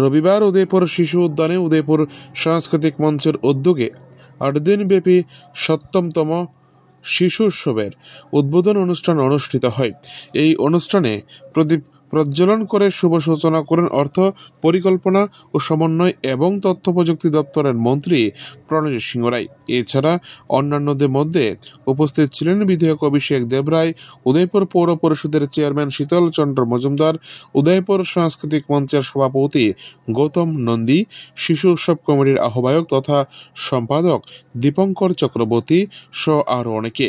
রবিবার উদয়পুর শিশু উদ্যানে উদয়পুর সাংস্কৃতিক মঞ্চের উদ্যোগে 8 দিনব্যাপী 7তম শিশু উৎসবের উদ্বোধন অনুষ্ঠান অনুষ্ঠিত হয়। এই অনুষ্ঠানে প্রদীপ প্রজ্বলন করে শুভ সূচনা করেন অর্থ পরিকল্পনা ও সমন্বয় এবং তথ্য প্রযুক্তি দপ্তরের মন্ত্রী প্রণজিৎ সিংহ রায়। এছাড়া অন্যান্যদের মধ্যে উপস্থিত ছিলেন বিধায়ক অভিষেক দেবরায়, উদয়পুর পৌর পরিষদের চেয়ারম্যান শীতল চন্দ্র মজুমদার, উদয়পুর সাংস্কৃতিক মঞ্চের সভাপতি গৌতম নন্দী, শিশু উৎসব কমিটির আহ্বায়ক তথা সম্পাদক দীপঙ্কর চক্রবর্তী সহ আরও অনেকে।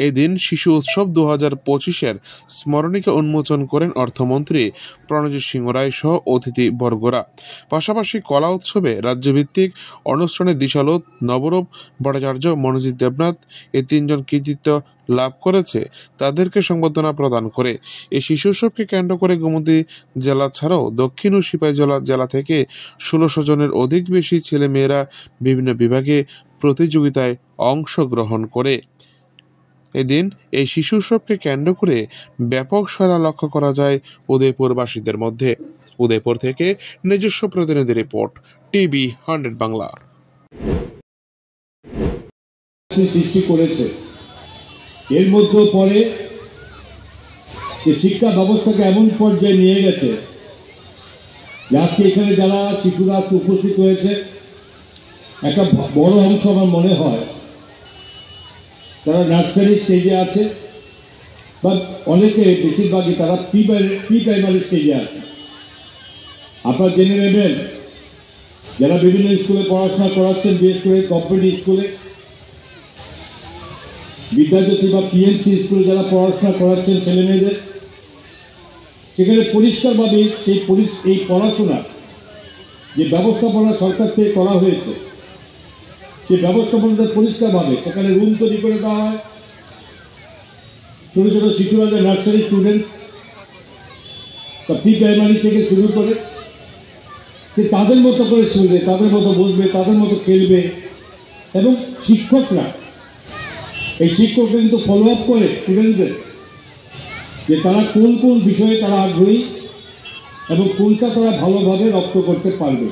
এদিন শিশু উৎসব 2025-এর স্মরণিকা উন্মোচন করেন অর্থমন্ত্রী প্রণজিৎ সিংহ রায় সহ অতিথিবর্গরা। পাশাপাশি কলা উৎসবে রাজ্যভিত্তিক অনুষ্ঠানে দিশালত, নবরূপ ভট্টাচার্য, মনোজিৎ দেবনাথ এই 3 জন কৃতিত্ব লাভ করেছে তাদেরকে সংবর্ধনা প্রদান করে। এই শিশু উৎসবকে কেন্দ্র করে গোমতী জেলা ছাড়াও দক্ষিণ ও সিপাহীজলা জেলা থেকে 1600 জনের অধিক বেশি ছেলেমেয়েরা বিভিন্ন বিভাগে প্রতিযোগিতায় অংশগ্রহণ করে। এদিন এই শিশু উৎসবকে কেন্দ্র করে ব্যাপক সাড়া লক্ষ্য করা যায় উদয়পুরবাসীদের মধ্যে। উদয়পুর থেকে নিজস্ব প্রতিনিধি রিপোর্ট, টিভি 100 বাংলা। সৃষ্টি করেছে এর মধ্যে পরে যে শিক্ষা ব্যবস্থাকে এমন পর্যায়ে নিয়ে গেছে যে আজকে এখানে যারা শিশুরা উপস্থিত হয়েছে একটা বড় অংশ আমার মনে হয় তারা নার্সারি স্টেজে আছে বা অনেকে বেশিরভাগই তারা প্রি প্রাইমারি স্টেজে আছে। আপনারা জেনে নেবেন যারা বিভিন্ন স্কুলে পড়াশোনা করাচ্ছেন, বিশেষ করে কম্পিউটার স্কুলে, বিদ্যাজ্যোতি বা পিএনসি স্কুলে যারা পড়াশোনা করাচ্ছেন ছেলেমেয়েদের, সেখানে পরিষ্কারভাবে এই পড়াশোনা যে ব্যবস্থাপনা সরকার থেকে করা হয়েছে সেই ব্যবস্থাপনাটা পরিষ্কারভাবে সেখানে রুম তৈরি করে দেওয়া হয়। ছোটো ছোটো শিশুরা যে নার্সারি স্টুডেন্টস বা প্রি প্রাইমারি থেকে শুরু করে সে তাদের মতো করে শুনবে, তাদের মতো বসবে, তাদের মতো খেলবে এবং শিক্ষকরা কিন্তু ফলো আপ করে স্টুডেন্টদের যে তারা কোন কোন বিষয়ে তারা আগ্রহী এবং কোনটা তারা ভালোভাবে রপ্ত করতে পারবে।